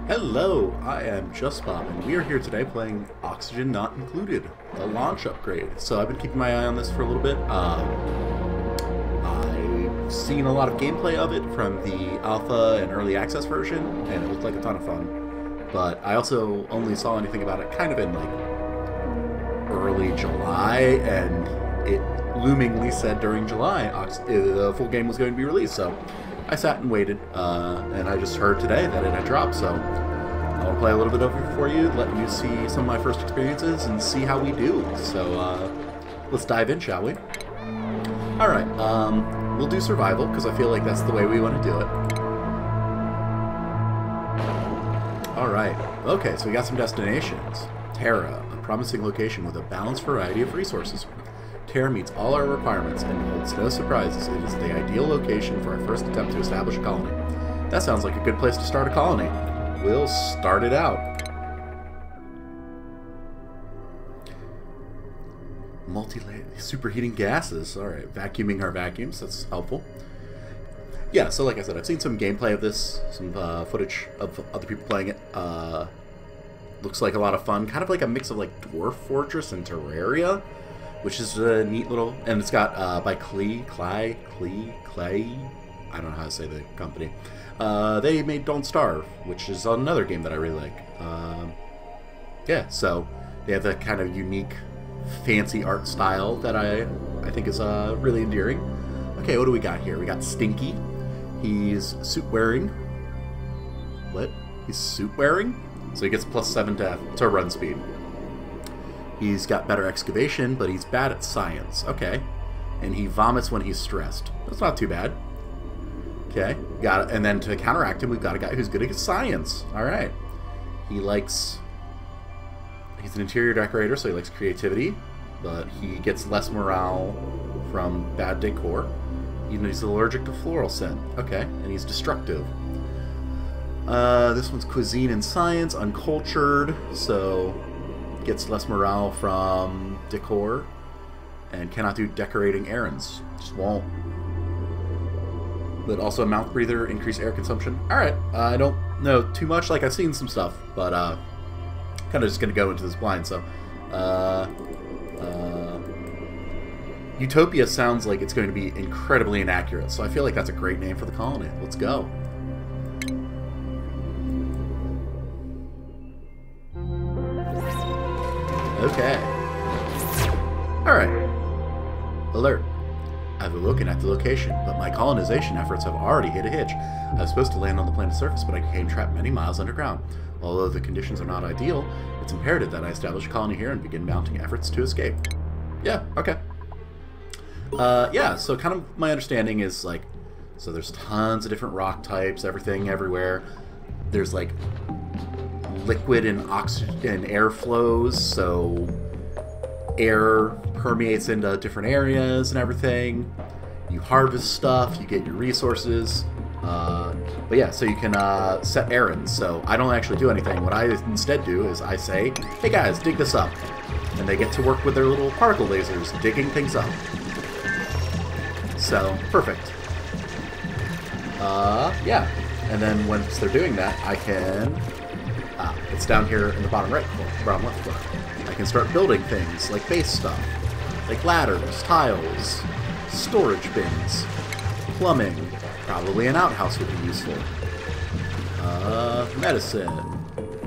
Hello, I am Just Bob, and we are here today playing Oxygen Not Included, the launch upgrade. So I've been keeping my eye on this for a little bit. I've seen a lot of gameplay of it from the alpha and early access version, and it looked like a ton of fun. But I also only saw anything about it kind of in like early July, and it loomingly said during July the full game was going to be released. So I sat and waited, and I just heard today that it had dropped, so I want to play a little bit of it for you, let you see some of my first experiences, and see how we do. So, let's dive in, shall we? Alright, we'll do survival, because I feel like that's the way we want to do it. Alright, okay, so we got some destinations. Terra, a promising location with a balanced variety of resources. Terra meets all our requirements and holds no surprises. It is the ideal location for our first attempt to establish a colony. That sounds like a good place to start a colony. We'll start it out. Multi-layer superheating gases. Alright, vacuuming our vacuums. That's helpful. Yeah, so like I said, I've seen some gameplay of this, some footage of other people playing it. Looks like a lot of fun. Kind of like a mix of like Dwarf Fortress and Terraria, which is a neat little, and it's got by Clay. I don't know how to say the company. They made Don't Starve, which is another game that I really like. Yeah, so they have that kind of unique, fancy art style that I think is really endearing. Okay, what do we got here? We got Stinky. He's suit wearing. What? He's suit wearing? So he gets +7 to run speed. He's got better excavation, but he's bad at science. Okay. And he vomits when he's stressed. That's not too bad. Okay. Got it. And then to counteract him, we've got a guy who's good at science. Alright. He's an interior decorator, so he likes creativity, but he gets less morale from bad decor. He's allergic to floral scent. Okay. And he's destructive. This one's cuisine and science, uncultured, so gets less morale from decor, and cannot do decorating errands. Just won't. But also a mouth breather, increased air consumption. Alright, I don't know too much. Like, I've seen some stuff, but kind of just going to go into this blind, so Utopia sounds like it's going to be incredibly inaccurate, so I feel like that's a great name for the colony. Let's go. Okay. Alright. Alert. I've awoken at the location, but my colonization efforts have already hit a hitch. I was supposed to land on the planet's surface, but I became trapped many miles underground. Although the conditions are not ideal, it's imperative that I establish a colony here and begin mounting efforts to escape. Yeah, okay. Yeah, so kind of my understanding is, like, so there's tons of different rock types, everything, everywhere. There's, like, liquid and oxygen air flows, so air permeates into different areas and everything. You harvest stuff, you get your resources, but yeah, so you can set errands. So I don't actually do anything. What I instead do is I say, hey guys, dig this up, and they get to work with their little particle lasers digging things up. So perfect. Yeah, and then once they're doing that, I can it's down here in the bottom right corner, bottom left corner. I can start building things like base stuff, like ladders, tiles, storage bins, plumbing. Probably an outhouse would be useful. Medicine,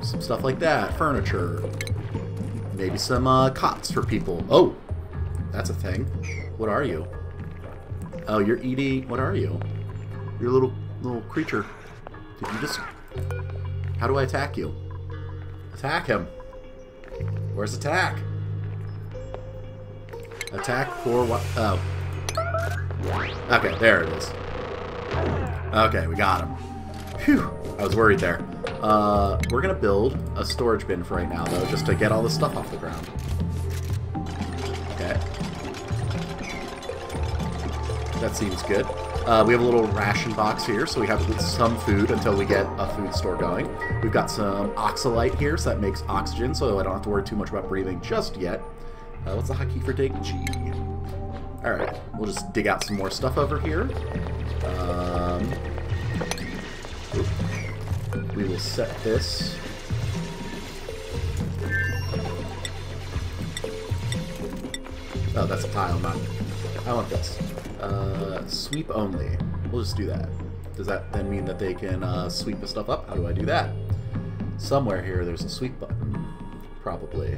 some stuff like that, furniture, maybe some cots for people. Oh, that's a thing. What are you? Oh, you're eating. What are you? You're a little creature. Did you just? How do I attack you? Attack him. Where's attack? Attack for what? Oh. Okay, there it is. Okay, we got him. Phew. I was worried there. We're gonna build a storage bin for right now, though, just to get all this stuff off the ground. Okay. That seems good. We have a little ration box here, so we have some food until we get a food store going. We've got some oxalite here, so that makes oxygen, so I don't have to worry too much about breathing just yet. What's the hotkey for dig? G. Alright, we'll just dig out some more stuff over here. We will set this. Oh, that's a tile, not... I want this. Sweep only. We'll just do that. Does that then mean that they can sweep the stuff up? How do I do that? Somewhere here there's a sweep button. Probably.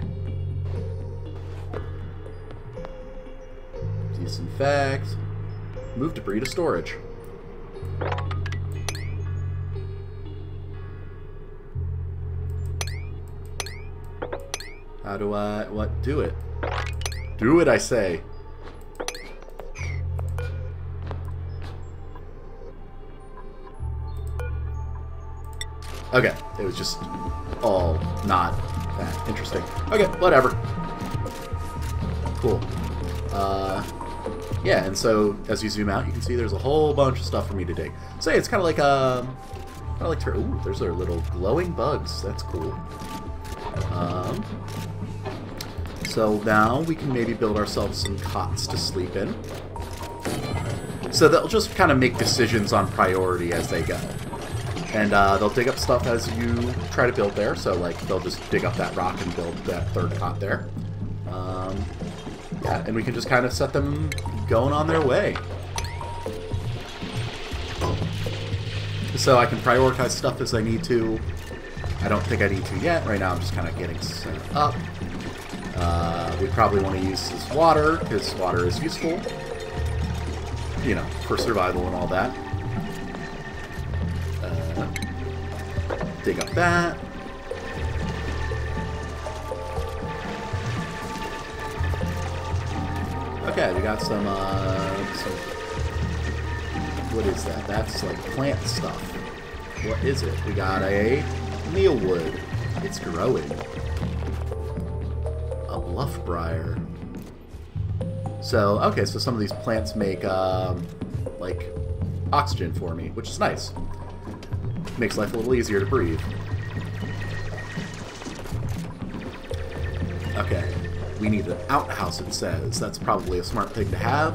Disinfect. Move debris to storage. How do I... what? Do it. Do it, I say. Okay, it was just all not that interesting. Okay, whatever. Cool. Yeah, and so as you zoom out, you can see there's a whole bunch of stuff for me to dig. So yeah, it's kind of like ooh, there's our little glowing bugs. That's cool. So now we can maybe build ourselves some cots to sleep in. So they'll just kind of make decisions on priority as they go. And they'll dig up stuff as you try to build there. So like they'll just dig up that rock and build that third cot there. Yeah, and we can just kind of set them going on their way. So I can prioritize stuff as I need to. I don't think I need to yet. Right now I'm just kind of getting set up. We probably want to use this water, because water is useful. You know, for survival and all that. Dig up that. Okay, we got some, what is that? That's like plant stuff. What is it? We got a mealwood. It's growing. A bluff briar. So, okay, so some of these plants make, like, oxygen for me, which is nice. Makes life a little easier to breathe. Okay. We need an outhouse, it says. That's probably a smart thing to have.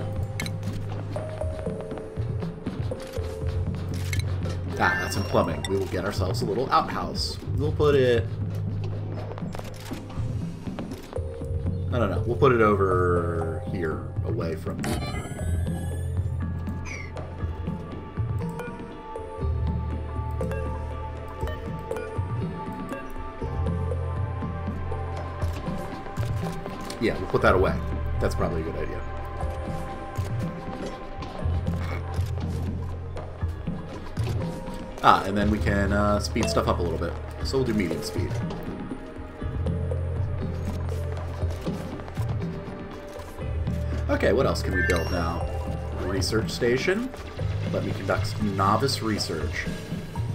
Ah, that's in plumbing. We will get ourselves a little outhouse. We'll put it... I don't know. We'll put it over here, away from... Yeah, we'll put that away. That's probably a good idea. Ah, and then we can speed stuff up a little bit. So we'll do medium speed. Okay, what else can we build now? A research station. Let me conduct novice research.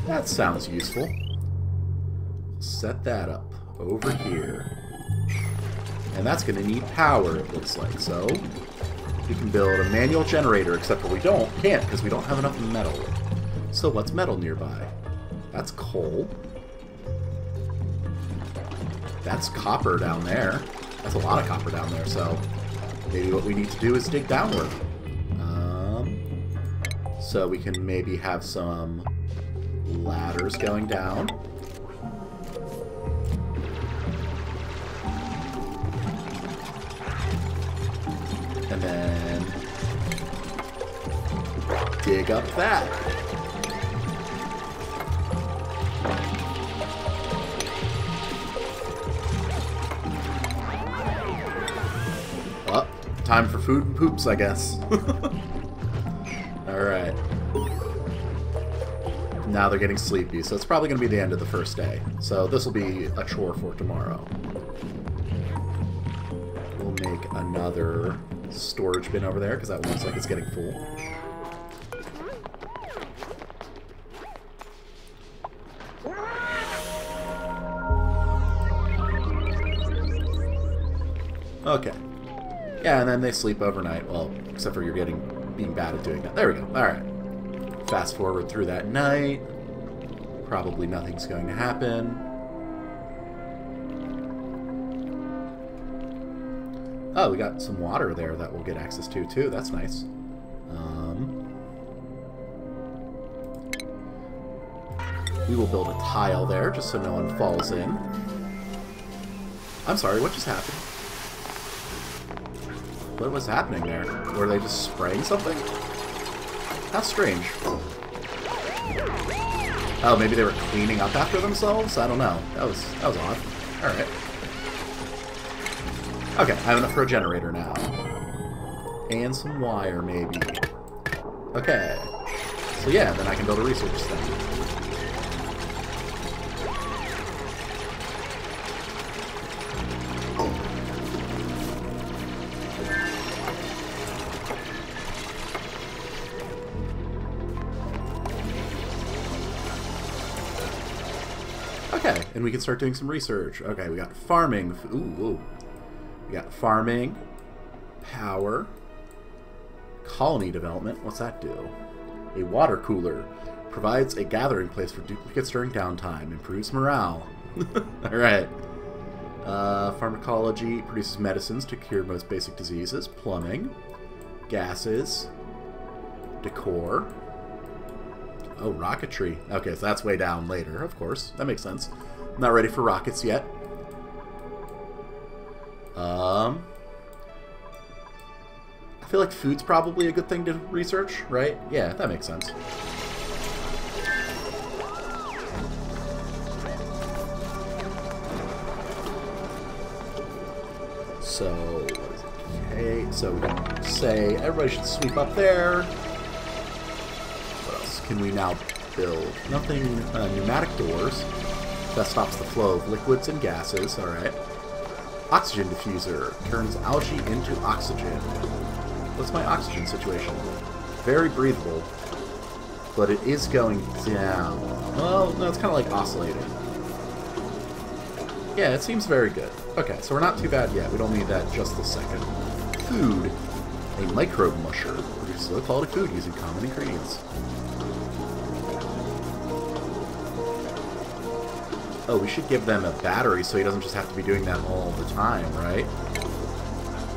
That sounds useful. Set that up over here. And that's going to need power, it looks like. So we can build a manual generator, except for we can't, because we don't have enough metal. So what's metal nearby? That's coal. That's copper down there. That's a lot of copper down there, so maybe what we need to do is dig downward. So we can maybe have some ladders going down. And then dig up that. Well, time for food and poops, I guess. Alright. Now they're getting sleepy, so it's probably going to be the end of the first day. So this will be a chore for tomorrow. We'll make another storage bin over there, because that one looks like it's getting full. Okay. Yeah, and then they sleep overnight. Well, except for you're being bad at doing that. There we go. Alright. Fast forward through that night. Probably nothing's going to happen. Oh, we got some water there that we'll get access to, too. That's nice. We will build a tile there, just so no one falls in. I'm sorry, what just happened? What was happening there? Were they just spraying something? How strange. Oh, maybe they were cleaning up after themselves? I don't know. That was odd. Alright. Okay, I have enough for a generator now. And some wire, maybe. Okay. So yeah, then I can build a research thing. Okay, and we can start doing some research. Okay, we got farming. Ooh. We got farming, power, colony development. What's that do? A water cooler. Provides a gathering place for duplicates during downtime. Improves morale. Alright. Pharmacology. Produces medicines to cure most basic diseases. Plumbing. Gases. Decor. Oh, rocketry. Okay, so that's way down later, of course. That makes sense. I'm not ready for rockets yet. I feel like food's probably a good thing to research, right? Yeah, that makes sense. So, okay, so we can say everybody should sweep up there. What else can we now build? Nothing, pneumatic doors. That stops the flow of liquids and gases, alright. Oxygen diffuser turns algae into oxygen. What's my oxygen situation? Very breathable, but it is going down. Well, no, it's kind of like oscillating. Yeah, it seems very good. Okay, so we're not too bad yet. We don't need that just this second. Food. A microbe musher produces low-quality food using common ingredients. Oh, we should give them a battery so he doesn't just have to be doing that all the time, right?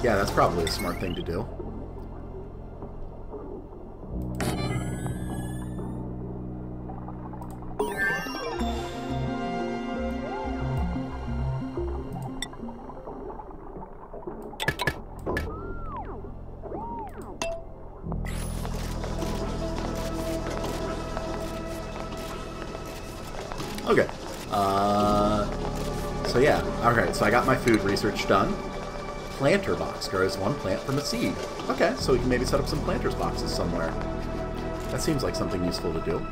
Yeah, that's probably a smart thing to do. Okay. So yeah, alright, so I got my food research done. Planter box grows one plant from a seed. Okay, so we can maybe set up some planters boxes somewhere. That seems like something useful to do.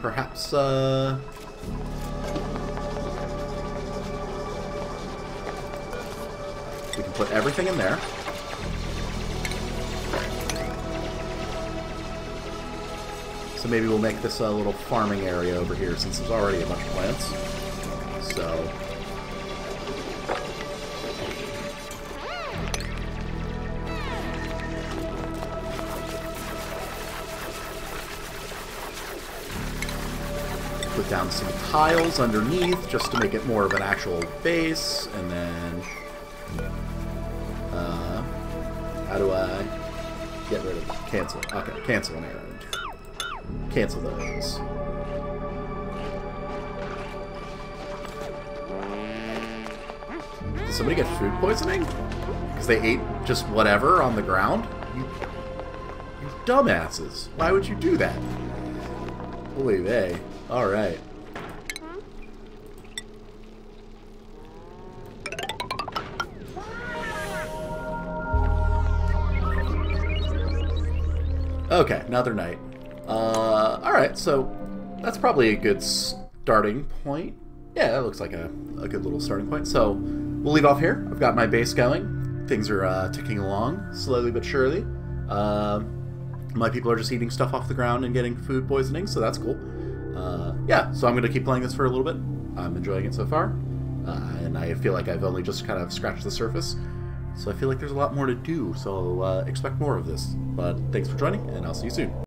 Perhaps, we can put everything in there. So maybe we'll make this a little farming area over here since there's already a bunch of plants. So... put down some tiles underneath just to make it more of an actual base, and then... how do I get rid of... cancel. Okay, cancel an errand. Cancel those. Did somebody get food poisoning? Because they ate just whatever on the ground? You dumbasses. Why would you do that? Holy vey. Alright. Okay, another night. Alright, so that's probably a good starting point. Yeah, that looks like a good little starting point. So we'll leave off here. I've got my base going. Things are ticking along, slowly but surely. My people are just eating stuff off the ground and getting food poisoning, so that's cool. Yeah, so I'm going to keep playing this for a little bit. I'm enjoying it so far. And I feel like I've only just kind of scratched the surface. So I feel like there's a lot more to do, so expect more of this. But thanks for joining, and I'll see you soon.